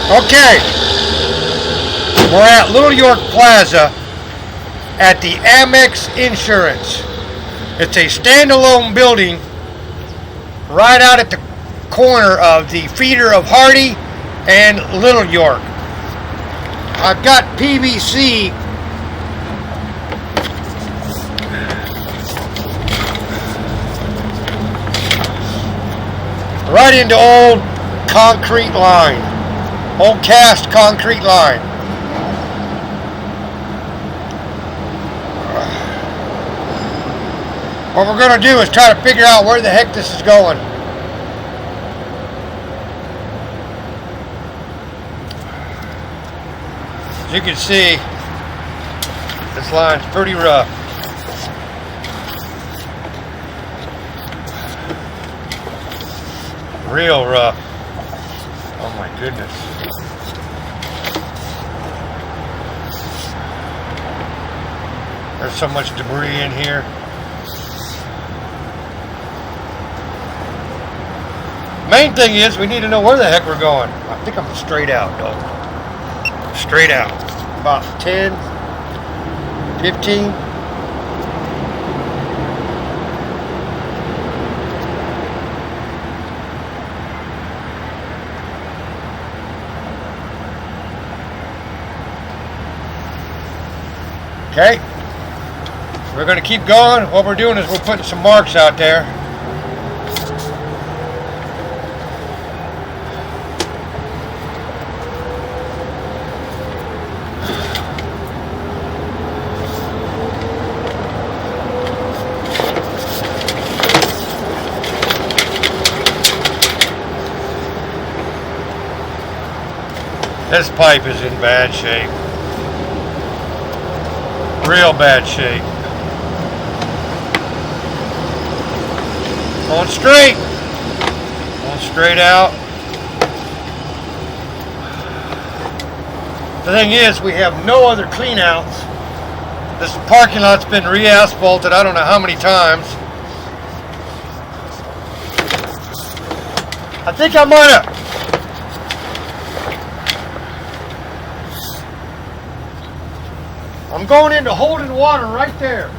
Okay, we're at Little York Plaza at the Amex Insurance. It's a standalone building right out at the corner of the feeder of Hardy and Little York. I've got PVC right into old concrete line, old cast concrete line. What we're going to do is try to figure out where the heck this is going. As you can see, this line's pretty rough. Real rough. Oh my goodness. There's so much debris in here. Main thing is we need to know where the heck we're going. I think I'm straight out, though. Straight out. About 10, 15. Okay, we're going to keep going. What we're doing is we're putting some marks out there. This pipe is in bad shape. Real bad shape. Going straight. Going straight out. The thing is, we have no other clean outs. This parking lot's been re-asphalted I don't know how many times. I think I might have. I'm going into holding water right there.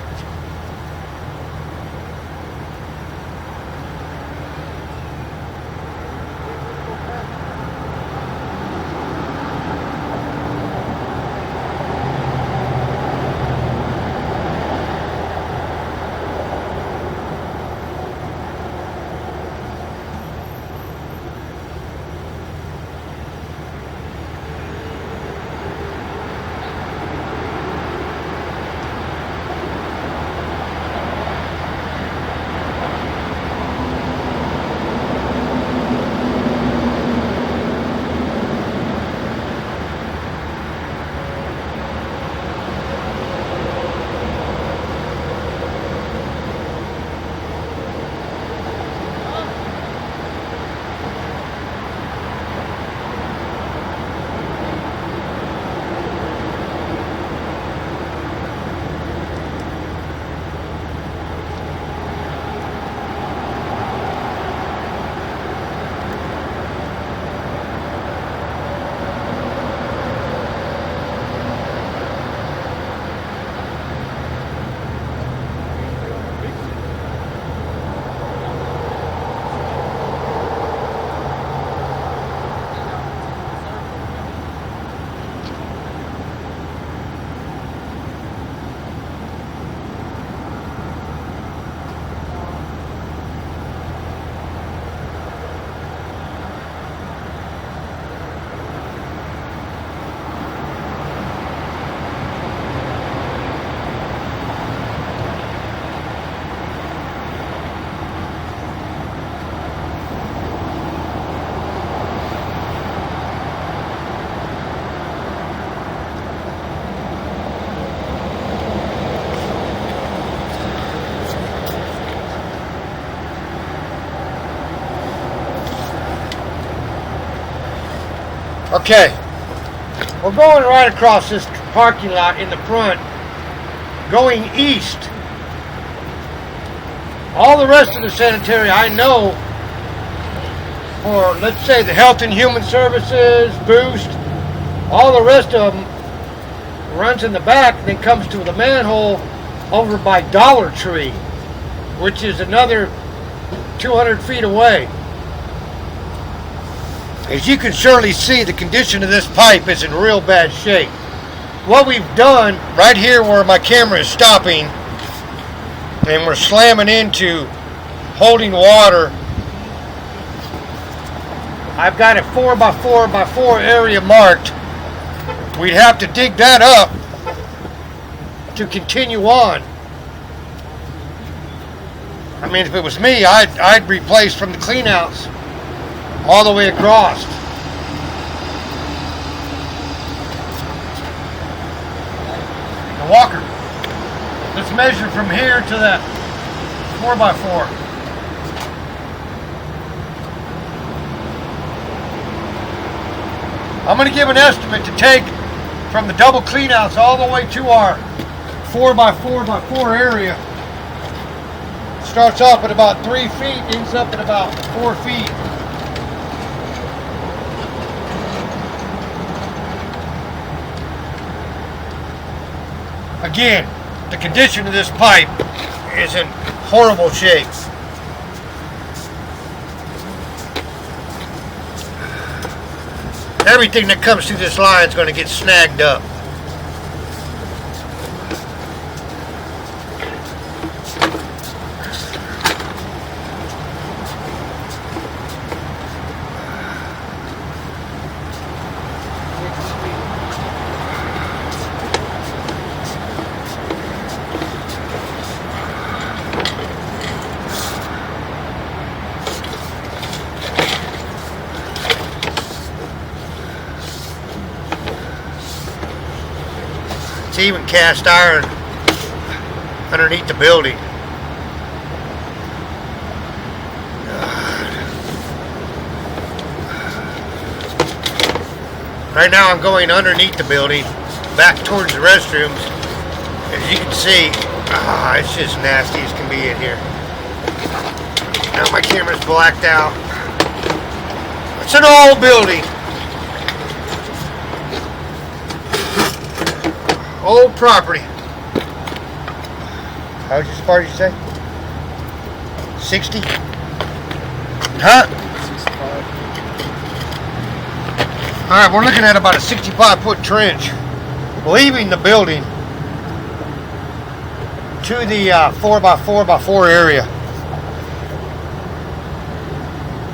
Okay, we're going right across this parking lot in the front, going east. All the rest of the sanitary I know for, let's say, the Health and Human Services, Boost, all the rest of them runs in the back and then comes to the manhole over by Dollar Tree, which is another 200 feet away. As you can surely see, the condition of this pipe is in real bad shape. What we've done right here where my camera is stopping, and we're slamming into holding water, I've got a 4x4x4 area marked. We'd have to dig that up to continue on. I mean, if it was me, I'd replace from the cleanouts all the way across. The walker. Let's measure from here to that 4x4. I'm going to give an estimate to take from the double cleanouts all the way to our 4x4x4 area. Starts off at about 3 feet, ends up at about 4 feet. Again, the condition of this pipe is in horrible shape. Everything that comes through this line is going to get snagged up. It's even cast iron underneath the building. Right now I'm going underneath the building, back towards the restrooms. As you can see, it's just nasty as can be in here. Now my camera's blacked out. It's an old building. Old property. How far did you say? 60? Huh? 65. Alright, we're looking at about a 65-foot trench leaving the building to the 4x4x4 area.